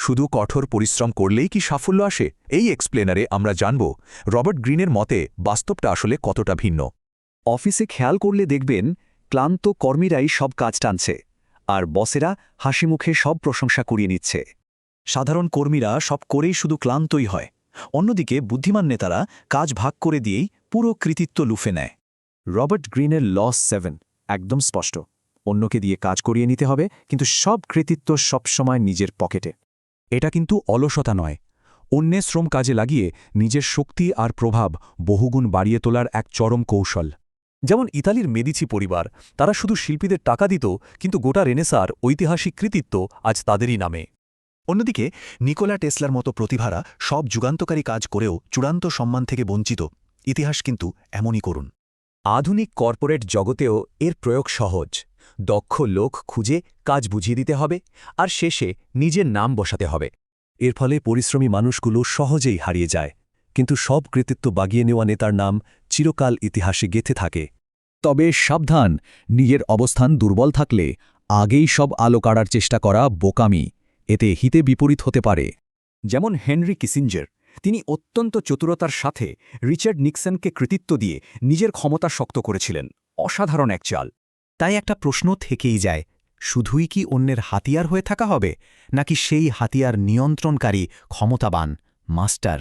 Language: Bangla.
শুধু কঠোর পরিশ্রম করলেই কি সাফল্য আসে? এই এক্সপ্লেনারে আমরা জানব রবার্ট গ্রিনের মতে বাস্তবটা আসলে কতটা ভিন্ন। অফিসে খেয়াল করলে দেখবেন ক্লান্ত কর্মীরাই সব কাজ টানছে, আর বসেরা হাসিমুখে সব প্রশংসা করিয়ে নিচ্ছে। সাধারণ কর্মীরা সব করেই শুধু ক্লান্তই হয়। অন্যদিকে বুদ্ধিমান নেতারা কাজ ভাগ করে দিয়েই পুরো কৃতিত্ব লুফে নেয়। রবার্ট গ্রিনের লস 7 একদম স্পষ্ট। অন্যকে দিয়ে কাজ করিয়ে নিতে হবে, কিন্তু সব কৃতিত্ব সবসময় নিজের পকেটে। এটা কিন্তু অলসতা নয়, অন্যের শ্রম কাজে লাগিয়ে নিজের শক্তি আর প্রভাব বহুগুণ বাড়িয়ে তোলার এক চরম কৌশল। যেমন ইতালির মেদিচি পরিবার, তারা শুধু শিল্পীদের টাকা দিত, কিন্তু গোটা রেনেসার ঐতিহাসিক কৃতিত্ব আজ তাদেরই নামে। অন্যদিকে নিকোলা টেসলার মতো প্রতিভারা সব যুগান্তকারী কাজ করেও চূড়ান্ত সম্মান থেকে বঞ্চিত। ইতিহাস কিন্তু এমনই করুন। আধুনিক কর্পোরেট জগতেও এর প্রয়োগ সহজ। দক্ষ লোক খুঁজে কাজ বুঝিয়ে দিতে হবে, আর শেষে নিজের নাম বসাতে হবে। এর ফলে পরিশ্রমী মানুষগুলো সহজেই হারিয়ে যায়, কিন্তু সব কৃতিত্ব বাগিয়ে নেওয়া নেতার নাম চিরকাল ইতিহাসে গেঁথে থাকে। তবে সাবধান, নিজের অবস্থান দুর্বল থাকলে আগেই সব আলো কাড়ার চেষ্টা করা বোকামি, এতে হিতে বিপরীত হতে পারে। যেমন হেনরি কিসিঞ্জার, তিনি অত্যন্ত চতুরতার সাথে রিচার্ড নিক্সনকে কৃতিত্ব দিয়ে নিজের ক্ষমতা শক্ত করেছিলেন। অসাধারণ এক চাল। তাই একটা প্রশ্ন থেকেই যায়, শুধুই কি অন্যের হাতিয়ার হয়ে থাকা হবে, নাকি সেই হাতিয়ার নিয়ন্ত্রণকারী ক্ষমতাবান মাস্টার?